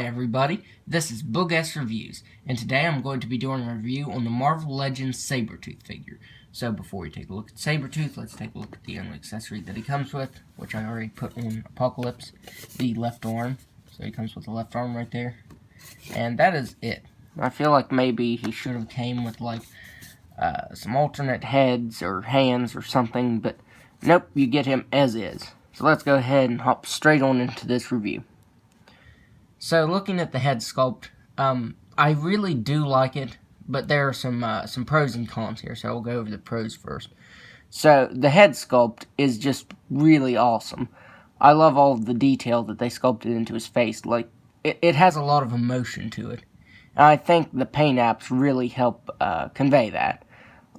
Hi everybody, this is Boogess Reviews, and today I'm going to be doing a review on the Marvel Legends Sabertooth figure. So before we take a look at Sabretooth, let's take a look at the only accessory that he comes with, which I already put on Apocalypse, the left arm. So he comes with the left arm right there, and that is it. I feel like maybe he should have came with like some alternate heads or hands or something, but nope, you get him as is. So let's go ahead and hop straight on into this review. So looking at the head sculpt, I really do like it, but there are some pros and cons here, so I'll go over the pros first. So the head sculpt is just really awesome. I love all of the detail that they sculpted into his face. Like, it has a lot of emotion to it. And I think the paint apps really help convey that.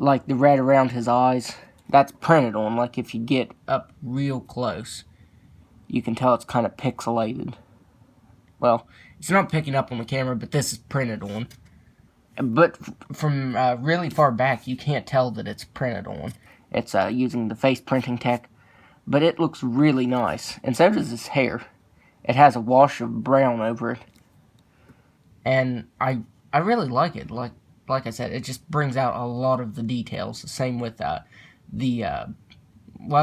Like the red around his eyes, that's printed on. Like if you get up real close, you can tell it's kind of pixelated. Well, it's not picking up on the camera, but this is printed on. But from really far back, you can't tell that it's printed on. It's using the face printing tech, but it looks really nice. And so does his hair. It has a wash of brown over it. And I really like it. Like I said, it just brings out a lot of the details. The same with well,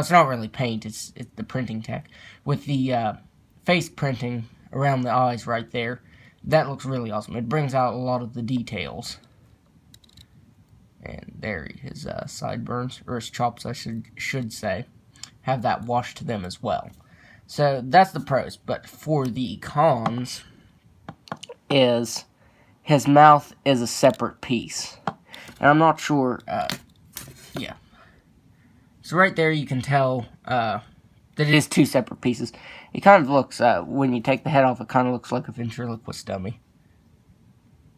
it's not really paint, it's the printing tech. With the face printing around the eyes right there, that looks really awesome. It brings out a lot of the details. And there, his sideburns, or his chops I should say, have that wash to them as well. So that's the pros. But for the cons, is his mouth is a separate piece. And I'm not sure, yeah. So right there you can tell that it is two separate pieces. It kind of looks, when you take the head off, it kind of looks like a ventriloquist dummy.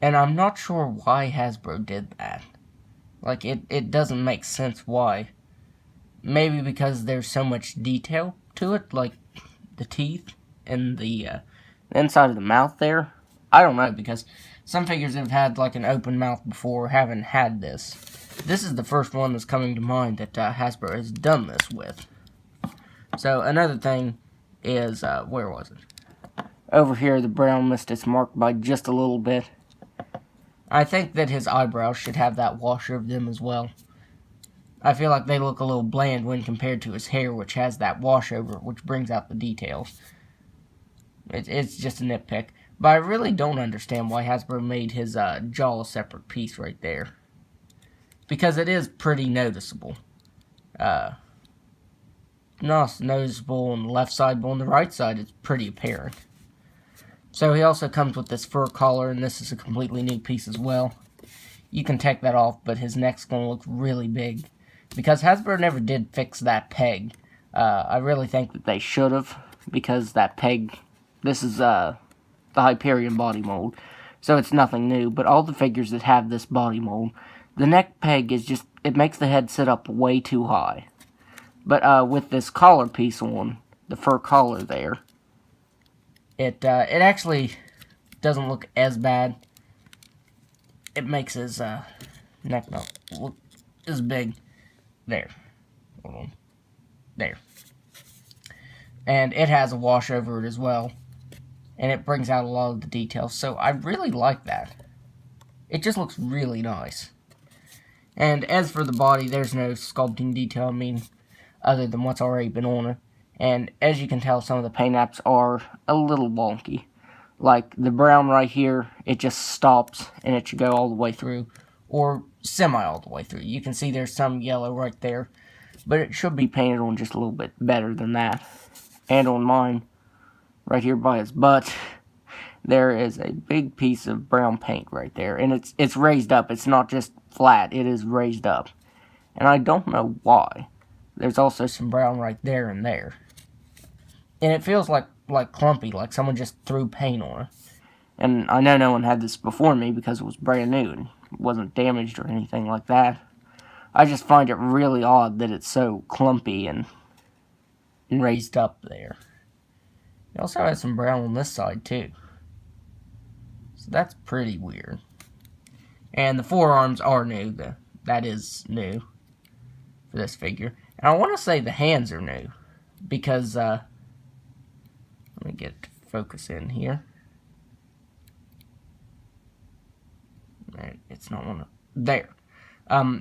And I'm not sure why Hasbro did that. Like, it doesn't make sense why. Maybe because there's so much detail to it, like the teeth and the inside of the mouth there. I don't know, because some figures have had like an open mouth before haven't had this. This is the first one that's coming to mind that Hasbro has done this with. So another thing is, where was it? Over here, the brown mist is marked by just a little bit. I think that his eyebrows should have that wash over them as well. I feel like they look a little bland when compared to his hair, which has that wash over it, which brings out the details. It's just a nitpick. But I really don't understand why Hasbro made his jaw a separate piece right there. Because it is pretty noticeable. Not noticeable on the left side, but on the right side it's pretty apparent. So he also comes with this fur collar, and this is a completely new piece as well. You can take that off, but his neck's going to look really big. Because Hasbro never did fix that peg. I really think that they should have, because that peg, this is the Hyperion body mold, so it's nothing new, but all the figures that have this body mold, the neck peg is just, it makes the head sit up way too high. But with this collar piece on, the fur collar there, it actually doesn't look as bad. It makes his neck not look as big. There. Hold on. There. And it has a wash over it as well. And it brings out a lot of the details. So I really like that. It just looks really nice. And as for the body, there's no sculpting detail, I mean, other than what's already been on it. And as you can tell, some of the paint apps are a little wonky. Like the brown right here, it just stops and it should go all the way through. Or semi all the way through. You can see there's some yellow right there. But it should be painted on just a little bit better than that. And on mine, right here by his butt, there is a big piece of brown paint right there. And it's raised up. It's not just flat. It is raised up. And I don't know why. There's also some brown right there and there. And it feels like clumpy, like someone just threw paint on it. And I know no one had this before me because it was brand new and wasn't damaged or anything like that. I just find it really odd that it's so clumpy and raised up there. It also has some brown on this side too. So that's pretty weird. And the forearms are new. That is new for this figure. And I want to say the hands are new. Because, let me get focus in here. it's not one there.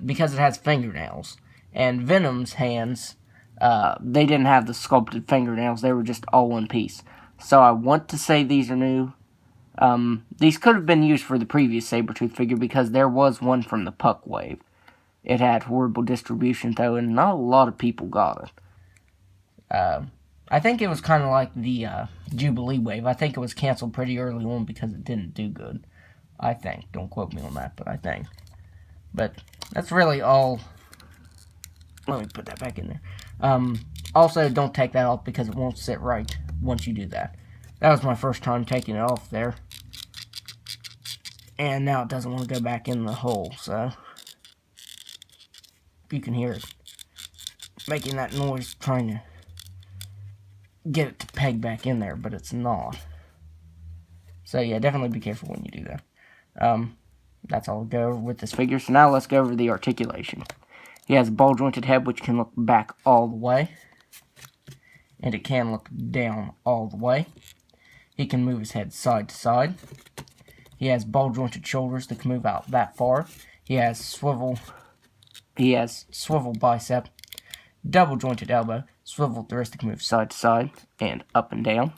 Because it has fingernails. And Venom's hands, they didn't have the sculpted fingernails. They were just all one piece. So I want to say these are new. These could have been used for the previous Sabretooth figure because there was one from the Puck Wave. It had horrible distribution, though, and not a lot of people got it. I think it was kind of like the Jubilee Wave. I think it was canceled pretty early on because it didn't do good. I think. Don't quote me on that, but I think. But that's really all. Let me put that back in there. Also, don't take that off because it won't sit right once you do that. That was my first time taking it off there. And now it doesn't want to go back in the hole, so you can hear it making that noise trying to get it to peg back in there, but it's not. So yeah, definitely be careful when you do that. That's all I'll go over with this figure. So now let's go over the articulation. He has a ball jointed head which can look back all the way. And it can look down all the way. He can move his head side to side. He has ball jointed shoulders that can move out that far. He has swivel bicep, double jointed elbow, swivel wrist that can move side to side and up and down.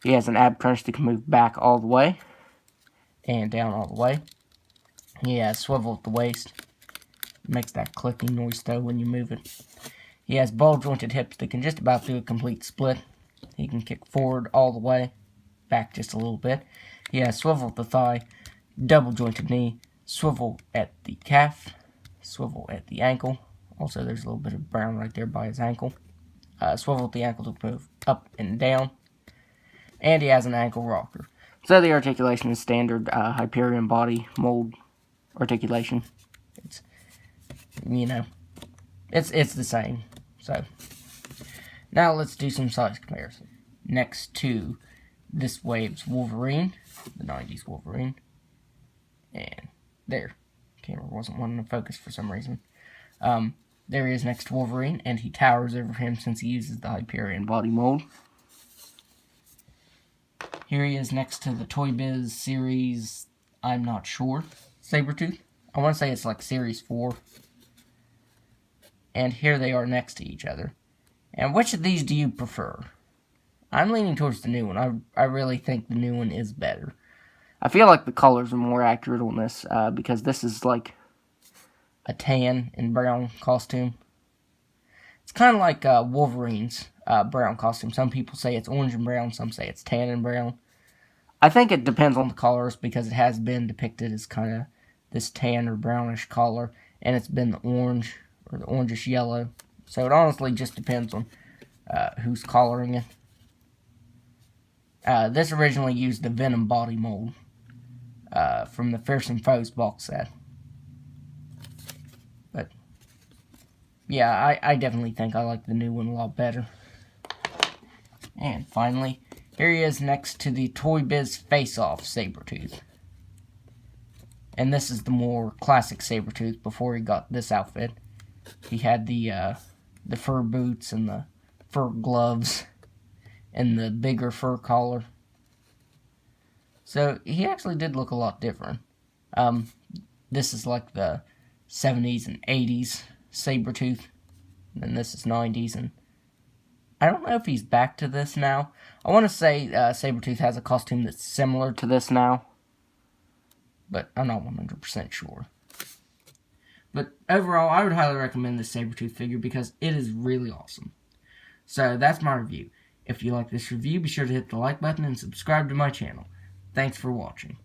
He has an ab crunch that can move back all the way and down all the way. He has swivel at the waist. Makes that clicking noise though when you move it. He has ball jointed hips that can just about do a complete split. He can kick forward all the way, back just a little bit. He has swivel at the thigh, double jointed knee, swivel at the calf, swivel at the ankle. Also, there's a little bit of brown right there by his ankle. Swivel at the ankle to move up and down. And he has an ankle rocker. So the articulation is standard Hyperion body mold articulation. It's, you know, it's the same. So now let's do some size comparison. Next to this wave's Wolverine, the 90s Wolverine, and there, camera wasn't wanting to focus for some reason. There he is next to Wolverine, and he towers over him since he uses the Hyperion body mold. Here he is next to the Toy Biz series, I'm not sure, Sabretooth. I want to say it's like series 4. And here they are next to each other. And which of these do you prefer? I'm leaning towards the new one. I really think the new one is better. I feel like the colors are more accurate on this, because this is like a tan and brown costume. It's kind of like Wolverine's brown costume. Some people say it's orange and brown, some say it's tan and brown. I think it depends on the colors because it has been depicted as kind of this tan or brownish color, and it's been the orange or the orangish yellow. So it honestly just depends on who's coloring it. This originally used the Venom body mold from the Fearsome Foes box set. But yeah, I definitely think I like the new one a lot better. And finally, here he is next to the Toy Biz Face-Off Sabretooth. And this is the more classic Sabretooth before he got this outfit. He had the fur boots and the fur gloves and the bigger fur collar. So he actually did look a lot different. This is like the 70s and 80s Sabretooth. And this is 90s, and I don't know if he's back to this now. I want to say Sabretooth has a costume that's similar to this now, but I'm not 100% sure. But overall, I would highly recommend this Sabretooth figure because it is really awesome. So that's my review. If you like this review, be sure to hit the like button and subscribe to my channel. Thanks for watching.